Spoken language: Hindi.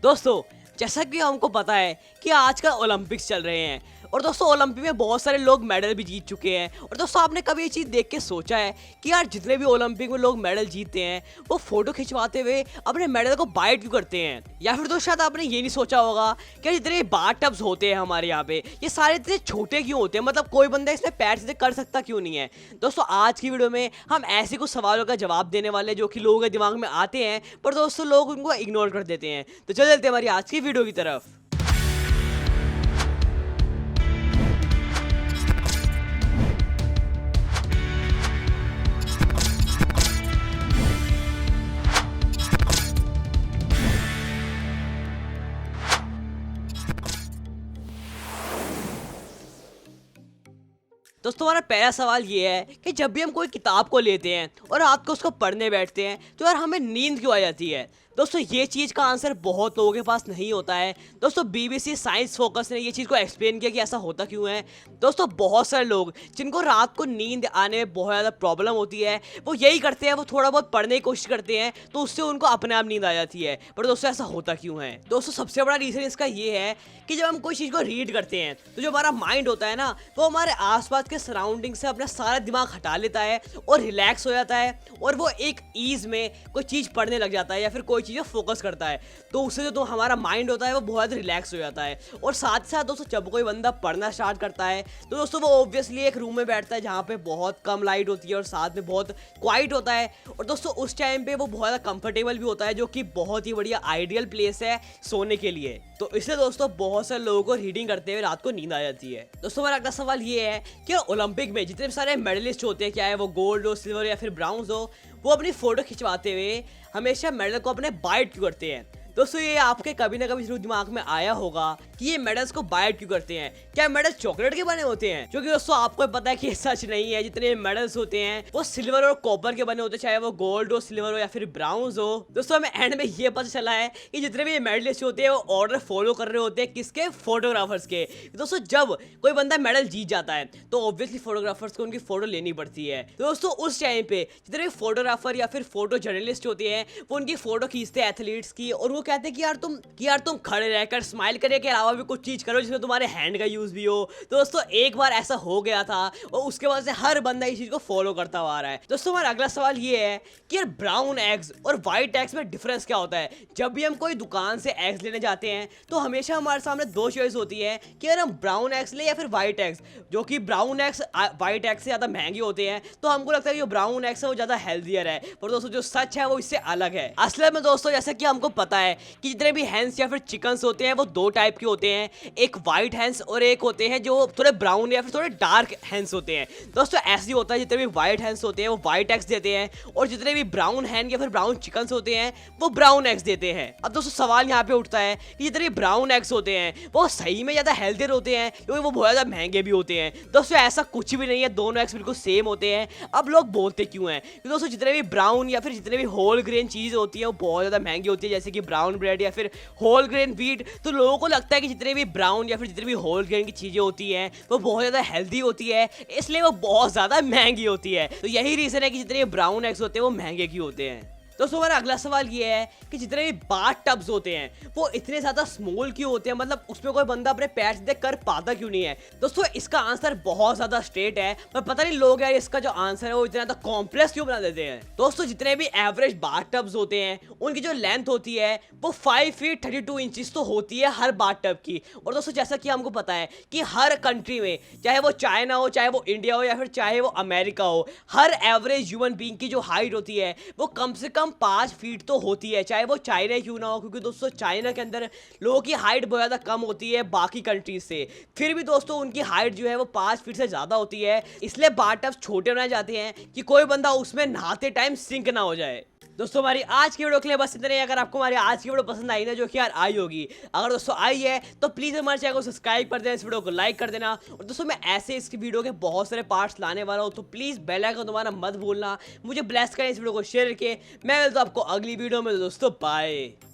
दोस्तों जैसा कि हमको पता है कि आजकल ओलंपिक्स चल रहे हैं और दोस्तों ओलंपिक में बहुत सारे लोग मेडल भी जीत चुके हैं। और दोस्तों आपने कभी ये चीज़ देख के सोचा है कि यार जितने भी ओलंपिक में लोग मेडल जीतते हैं वो फोटो खिंचवाते हुए अपने मेडल को बाइट क्यों करते हैं? या फिर दोस्तों शायद आपने ये नहीं सोचा होगा कि जितने बाथ टब्स होते हैं हमारे यहाँ पे ये सारे इतने छोटे क्यों होते हैं, मतलब कोई बंदा इसमें पैर सीधे कर सकता क्यों नहीं है? दोस्तों आज की वीडियो में हम ऐसे कुछ सवालों का जवाब देने वाले जो कि लोगों के दिमाग में आते हैं पर दोस्तों लोग उनको इग्नोर कर देते हैं। तो चल चलते हैं हमारी आज की वीडियो की तरफ। दोस्तों हमारा पहला सवाल ये है कि जब भी हम कोई किताब को लेते हैं और रात को उसको पढ़ने बैठते हैं तो यार हमें नींद क्यों आ जाती है? दोस्तों ये चीज़ का आंसर बहुत लोगों के पास नहीं होता है। दोस्तों बीबीसी साइंस फोकस ने ये चीज़ को एक्सप्लेन किया कि ऐसा होता क्यों है। दोस्तों बहुत सारे लोग जिनको रात को नींद आने में बहुत ज़्यादा प्रॉब्लम होती है वो यही करते हैं, वो थोड़ा बहुत पढ़ने की कोशिश करते हैं तो उससे उनको अपने आप नींद आ जाती है। पर दोस्तों ऐसा होता क्यों है? दोस्तों सबसे बड़ा रीज़न इसका ये है कि जब हम कोई चीज़ को रीड करते हैं तो जो हमारा माइंड होता है ना वो हमारे आसपास के सराउंडिंग से अपना सारा दिमाग हटा लेता है और रिलैक्स हो जाता है और वो एक ईज में कोई चीज़ पढ़ने लग जाता है या फिर कोई चीज़ फोकस करता है। तो उससे जो हमारा माइंड होता है वो बहुत रिलैक्स हो जाता है। और साथ ही साथ दोस्तों जब कोई बंदा पढ़ना स्टार्ट करता है तो दोस्तों वो ऑब्वियसली एक रूम में बैठता है जहाँ पे बहुत कम लाइट होती है और साथ में बहुत क्वाइट होता है। और दोस्तों उस टाइम पे वो बहुत ज़्यादा कंफर्टेबल भी होता है जो कि बहुत ही बढ़िया आइडियल प्लेस है सोने के लिए। तो इससे दोस्तों बहुत सारे लोगों को रीडिंग करते हुए रात को नींद आ जाती है। दोस्तों हमारा अगला सवाल ये है कि ओलंपिक में जितने सारे मेडलिस्ट होते हैं, चाहे वो गोल्ड हो, सिल्वर या फिर ब्राउन्स हो, वो अपनी फोटो खिंचवाते हुए हमेशा मेडल को अपने बाइट क्यों करते हैं? दोस्तों ये आपके कभी ना कभी जरूर दिमाग में आया होगा कि ये मेडल्स को बाइट क्यों करते हैं। क्या मेडल चॉकलेट के बने होते हैं? क्योंकि दोस्तों आपको पता है कि ये सच नहीं है। जितने मेडल्स होते हैं वो सिल्वर और कॉपर के बने होते हैं, चाहे वो गोल्ड हो, सिल्वर हो या फिर ब्राउन्स हो। दोस्तों हमें एंड में ये पता चला है कि जितने भी मेडलिस्ट होते हैं वो ऑर्डर फॉलो कर रहे होते हैं किसके? फोटोग्राफर्स के। दोस्तों जब कोई बंदा मेडल जीत जाता है तो ऑब्वियसली फोटोग्राफर्स को उनकी फोटो लेनी पड़ती है। तो दोस्तों उस टाइम पे जितने भी फोटोग्राफर या फिर फोटो जर्नलिस्ट होते हैं वो उनकी फोटो खींचते हैं एथलीट्स की और वो कहते हैं कि यार तुम खड़े रहकर स्माइल करने के अलावा भी कुछ चीज करो जिसमें तुम्हारे हैंड का यूज भी हो। तो दोस्तों एक बार ऐसा हो गया था और उसके बाद से हर बंदा इस चीज को फॉलो करता हुआ आ रहा है। दोस्तों हमारा अगला सवाल ये है कि यार ब्राउन एग्स और व्हाइट एग्स में डिफरेंस क्या होता है? जब भी हम कोई दुकान से एग्स लेने जाते हैं तो हमेशा हमारे सामने दो चॉइस होती है कि यार हम ब्राउन एग्स ले या फिर व्हाइट एग्स। जो कि ब्राउन एग्स व्हाइट एग्स से ज्यादा महंगे होते हैं तो हमको लगता है कि जो ब्राउन एग्स है वो ज्यादा हेल्थियर है। पर दोस्तों जो सच है वो इससे अलग है। असल में दोस्तों जैसे कि हमको पता है कि जितने भी हैंस या फिर चिकन्स होते हैं वो दो टाइप के होते हैं, एक वाइट हैंस और एक होते हैं जो थोड़े ब्राउन या फिर थोड़े डार्क हैंस होते हैं। दोस्तों ऐसे ही होता है, जितने भी वाइट हैंस होते हैं वो वाइट एग्स देते हैं और जितने भी ब्राउन हैन या फिर ब्राउन चिकन्स होते हैं वो ब्राउन एग्स देते हैं। अब दोस्तों सवाल यहाँ पे उठता है कि जितने भी ब्राउन एग्स होते हैं वो सही में ज्यादा हेल्थियर होते हैं क्योंकि वो बहुत ज्यादा महंगे भी होते हैं? दोस्तों ऐसा कुछ भी नहीं है, दोनों एग्स बिल्कुल सेम होते हैं। अब लोग बोलते क्यों हैं? क्योंकि दोस्तों जितने भी ब्राउन या फिर जितने भी होल ग्रेन चीज होती है वो बहुत ज्यादा महंगी होती है, जैसे कि ब्राउन ब्रेड या फिर होल ग्रेन व्हीट। तो लोगों को लगता है कि जितने भी ब्राउन या फिर जितने भी होल ग्रेन की चीजें होती हैं वो बहुत ज्यादा हेल्दी होती है, इसलिए वो बहुत ज्यादा महंगी होती है। तो यही रीजन है कि जितने ब्राउन एग्स होते हैं वो महंगे क्यों होते हैं। दोस्तों हमारा अगला सवाल ये है कि जितने भी बाथ टब्स होते हैं वो इतने ज्यादा स्मॉल क्यों होते हैं, मतलब उसमें कोई बंदा अपने पैर सीधे कर पाता क्यों नहीं है? दोस्तों इसका आंसर बहुत ज्यादा स्ट्रेट है, पर पता नहीं लोग यार इसका जो आंसर है वो इतना ज्यादा कॉम्प्लेक्स क्यों बना देते हैं। दोस्तों जितने भी एवरेज बाथ टब्स होते हैं उनकी जो लेंथ होती है वो 5 फीट 32 इंचेस तो होती है हर बाथ टब की। और दोस्तों जैसा कि हमको पता है कि हर कंट्री में, चाहे वो चाइना हो, चाहे वो इंडिया हो या फिर चाहे वो अमेरिका हो, हर एवरेज ह्यूमन बीइंग की जो हाइट होती है वो कम से कम 5 फीट तो होती है, चाहे वो चाइना क्यों ना हो। क्योंकि दोस्तों चाइना के अंदर लोगों की हाइट बहुत ज़्यादा कम होती है बाकी कंट्रीज से, फिर भी दोस्तों उनकी हाइट जो है वो 5 फीट से ज़्यादा होती है। इसलिए बाथ टब्स छोटे बनाए जाते हैं कि कोई बंदा उसमें नहाते टाइम सिंक ना हो जाए। दोस्तों हमारी आज की वीडियो के लिए बस इतने ही। अगर आपको हमारी आज की वीडियो पसंद आई ना, जो कि यार आई होगी, अगर दोस्तों आई है तो प्लीज़ हमारे चैनल को सब्सक्राइब कर देना, इस वीडियो को लाइक कर देना। और दोस्तों मैं ऐसे इसकी वीडियो के बहुत सारे पार्ट्स लाने वाला हूँ, तो प्लीज़ बेल आइकन दबाना मत भूलना। मुझे ब्लेस करें इस वीडियो को शेयर करके। मैं मिलता हूँ आपको अगली वीडियो में दोस्तों, बाय।